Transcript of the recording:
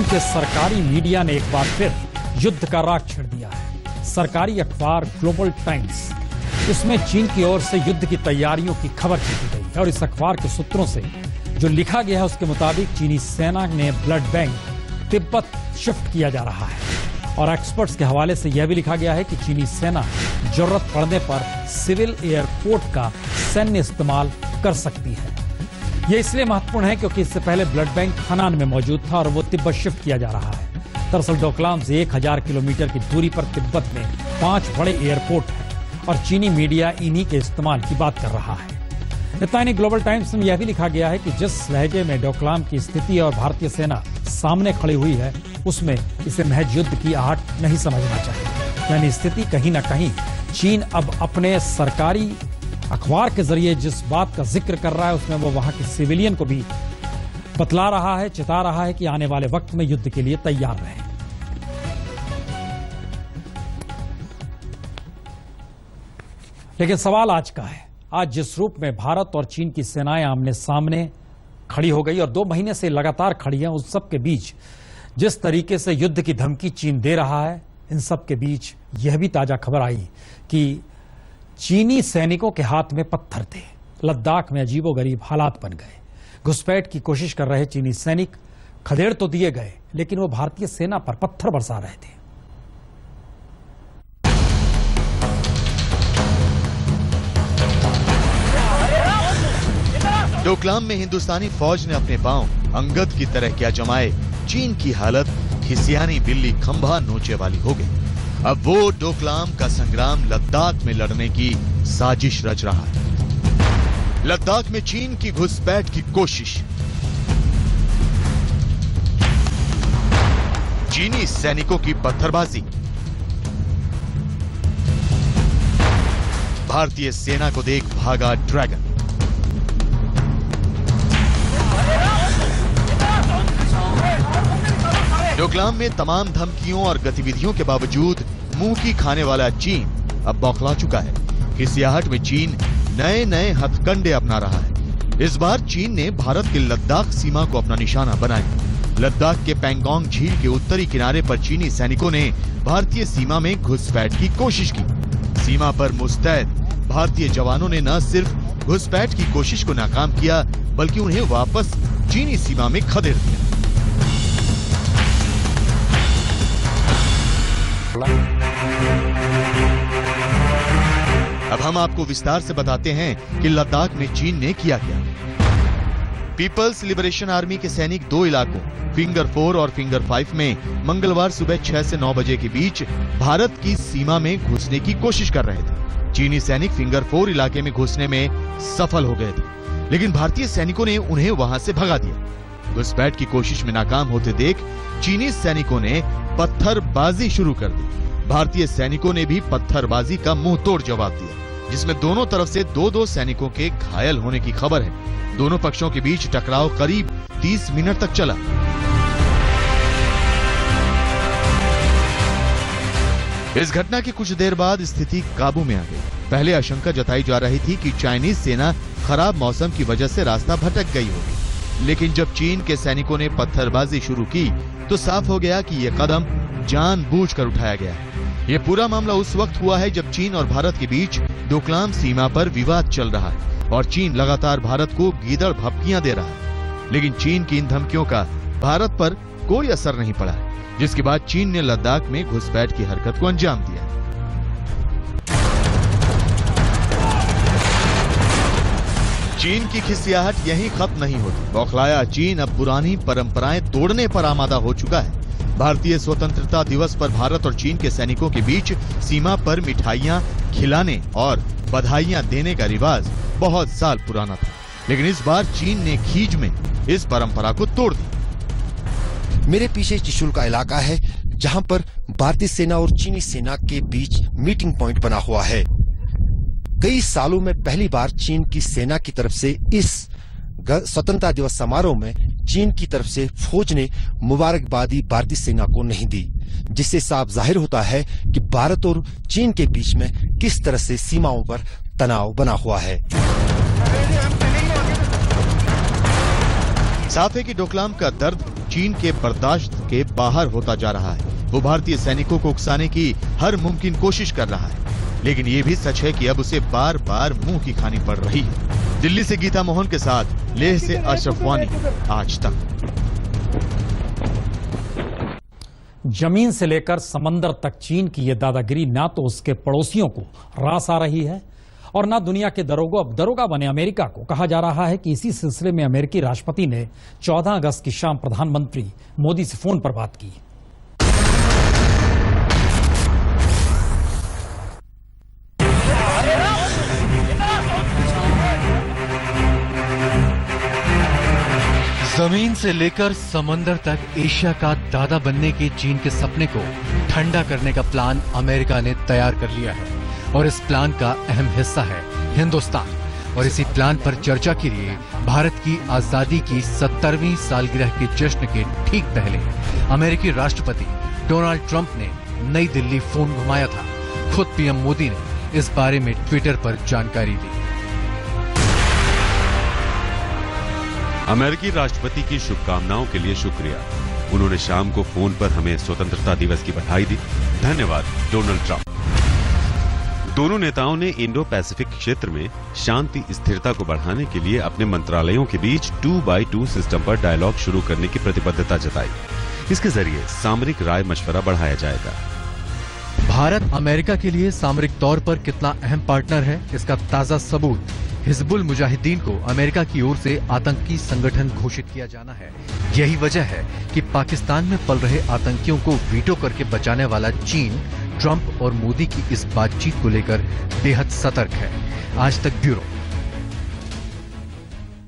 क्योंकि सरकारी मीडिया ने एक बार फिर युद्ध का राग छेड़ दिया है। सरकारी अखबार ग्लोबल टाइम्स, इसमें चीन की ओर से युद्ध की तैयारियों की खबर छपी गई है और इस अखबार के सूत्रों से जो लिखा गया है उसके मुताबिक चीनी सेना ने ब्लड बैंक तिब्बत शिफ्ट किया जा रहा है और एक्सपर्ट्स के हवाले से यह भी लिखा गया है कि चीनी सेना जरूरत पड़ने पर सिविल एयरपोर्ट का सैन्य इस्तेमाल कर सकती है। यह इसलिए महत्वपूर्ण है क्योंकि इससे पहले ब्लड बैंक हनान में मौजूद था और वो तिब्बत शिफ्ट किया जा रहा है। दरअसल डोकलाम से 1000 किलोमीटर की दूरी पर तिब्बत में 5 बड़े एयरपोर्ट हैं और चीनी मीडिया इन्हीं के इस्तेमाल की बात कर रहा है। इतना नहीं, ग्लोबल टाइम्स में यह भी लिखा गया है कि जिस लहजे में डोकलाम की स्थिति और भारतीय सेना सामने खड़ी हुई है उसमें इसे महज युद्ध की आहट नहीं समझना चाहिए। यानी स्थिति कहीं ना कहीं चीन अब अपने सरकारी अखबार के जरिए जिस बात का जिक्र कर रहा है उसमें वो वहां के सिविलियन को भी बतला रहा है, चिता रहा है कि आने वाले वक्त में युद्ध के लिए तैयार रहें। लेकिन सवाल आज का है, आज जिस रूप में भारत और चीन की सेनाएं आमने सामने खड़ी हो गई और 2 महीने से लगातार खड़ी हैं, उस सब के बीच जिस तरीके से युद्ध की धमकी चीन दे रहा है, इन सब के बीच यह भी ताजा खबर आई कि चीनी सैनिकों के हाथ में पत्थर थे। लद्दाख में अजीबोगरीब हालात बन गए। घुसपैठ की कोशिश कर रहे चीनी सैनिक खदेड़ तो दिए गए लेकिन वो भारतीय सेना पर पत्थर बरसा रहे थे। डोकलाम में हिंदुस्तानी फौज ने अपने पांव अंगद की तरह क्या जमाए, चीन की हालत खिसियानी बिल्ली खंभा नोचे वाली हो गई। अब वो डोकलाम का संग्राम लद्दाख में लड़ने की साजिश रच रहा है। लद्दाख में चीन की घुसपैठ की कोशिश, चीनी सैनिकों की पत्थरबाजी, भारतीय सेना को देख भागा ड्रैगन। डोकलाम में तमाम धमकियों और गतिविधियों के बावजूद मुंह की खाने वाला चीन अब बौखला चुका है। खिसियाहट में चीन नए नए हथकंडे अपना रहा है। इस बार चीन ने भारत के लद्दाख सीमा को अपना निशाना बनाया। लद्दाख के पैंगोंग झील के उत्तरी किनारे पर चीनी सैनिकों ने भारतीय सीमा में घुसपैठ की कोशिश की। सीमा पर मुस्तैद भारतीय जवानों ने न सिर्फ घुसपैठ की कोशिश को नाकाम किया बल्कि उन्हें वापस चीनी सीमा में खदेड़ दिया। अब हम आपको विस्तार से बताते हैं कि लद्दाख में चीन ने किया क्या। पीपल्स लिबरेशन आर्मी के सैनिक 2 इलाकों फिंगर 4 और फिंगर 5 में मंगलवार सुबह 6 से 9 बजे के बीच भारत की सीमा में घुसने की कोशिश कर रहे थे। चीनी सैनिक फिंगर 4 इलाके में घुसने में सफल हो गए थे लेकिन भारतीय सैनिकों ने उन्हें वहां से भगा दिया। घुसपैठ की कोशिश में नाकाम होते देख चीनी सैनिकों ने पत्थरबाजी शुरू कर दी। भारतीय सैनिकों ने भी पत्थरबाजी का मुंह तोड़ जवाब दिया जिसमें दोनों तरफ से 2-2 सैनिकों के घायल होने की खबर है। दोनों पक्षों के बीच टकराव करीब 30 मिनट तक चला। इस घटना के कुछ देर बाद स्थिति काबू में आ गई। पहले आशंका जताई जा रही थी कि चाइनीज सेना खराब मौसम की वजह से रास्ता भटक गई होगी, लेकिन जब चीन के सैनिकों ने पत्थरबाजी शुरू की तो साफ हो गया कि यह कदम जानबूझकर उठाया गया है। यह पूरा मामला उस वक्त हुआ है जब चीन और भारत के बीच डोकलाम सीमा पर विवाद चल रहा है और चीन लगातार भारत को गीदड़ भपकियां दे रहा है। लेकिन चीन की इन धमकियों का भारत पर कोई असर नहीं पड़ा है, जिसके बाद चीन ने लद्दाख में घुसपैठ की हरकत को अंजाम दिया। चीन की खिसियाहट यहीं खत्म नहीं होती। बौखलाया चीन अब पुरानी परंपराएं तोड़ने पर आमादा हो चुका है। भारतीय स्वतंत्रता दिवस पर भारत और चीन के सैनिकों के बीच सीमा पर मिठाइयां खिलाने और बधाइयां देने का रिवाज बहुत साल पुराना था, लेकिन इस बार चीन ने खींच में इस परंपरा को तोड़ दिया। मेरे पीछे त्रिशूल का इलाका है जहां पर भारतीय सेना और चीनी सेना के बीच मीटिंग पॉइंट बना हुआ है। कई सालों में पहली बार चीन की सेना की तरफ से इस स्वतंत्रता दिवस समारोह में चीन की तरफ से फौज ने मुबारकबादी भारतीय सेना को नहीं दी, जिससे साफ जाहिर होता है कि भारत और चीन के बीच में किस तरह से सीमाओं पर तनाव बना हुआ है। साफ है कि डोकलाम का दर्द चीन के बर्दाश्त के बाहर होता जा रहा है। वो भारतीय सैनिकों को उकसाने की हर मुमकिन कोशिश कर रहा है, लेकिन ये भी सच है कि अब उसे बार बार मुंह की खानी पड़ रही है। दिल्ली से गीता मोहन के साथ लेह से अशरफ वानी, आज तक। जमीन से लेकर समंदर तक चीन की यह दादागिरी ना तो उसके पड़ोसियों को रास आ रही है और ना दुनिया के दरोगा बने अमेरिका को। कहा जा रहा है कि इसी सिलसिले में अमेरिकी राष्ट्रपति ने 14 अगस्त की शाम प्रधानमंत्री मोदी से फोन पर बात की। जमीन से लेकर समंदर तक एशिया का दादा बनने के चीन के सपने को ठंडा करने का प्लान अमेरिका ने तैयार कर लिया है और इस प्लान का अहम हिस्सा है हिंदुस्तान। और इसी प्लान पर चर्चा के लिए भारत की आजादी की 70वीं सालगिरह के जश्न के ठीक पहले अमेरिकी राष्ट्रपति डोनाल्ड ट्रंप ने नई दिल्ली फोन घुमाया था। खुद पीएम मोदी ने इस बारे में ट्विटर पर जानकारी दी। अमेरिकी राष्ट्रपति की शुभकामनाओं के लिए शुक्रिया। उन्होंने शाम को फोन पर हमें स्वतंत्रता दिवस की बधाई दी। धन्यवाद डोनाल्ड ट्रंप। दोनों नेताओं ने इंडो पैसिफिक क्षेत्र में शांति स्थिरता को बढ़ाने के लिए अपने मंत्रालयों के बीच 2x2 सिस्टम पर डायलॉग शुरू करने की प्रतिबद्धता जताई। इसके जरिए सामरिक राय मशवरा बढ़ाया जाएगा। भारत अमेरिका के लिए सामरिक तौर पर कितना अहम पार्टनर है, इसका ताजा सबूत हिजबुल मुजाहिदीन को अमेरिका की ओर से आतंकी संगठन घोषित किया जाना है। यही वजह है कि पाकिस्तान में पल रहे आतंकियों को वीटो करके बचाने वाला चीन ट्रंप और मोदी की इस बातचीत को लेकर बेहद सतर्क है। आज तक ब्यूरो।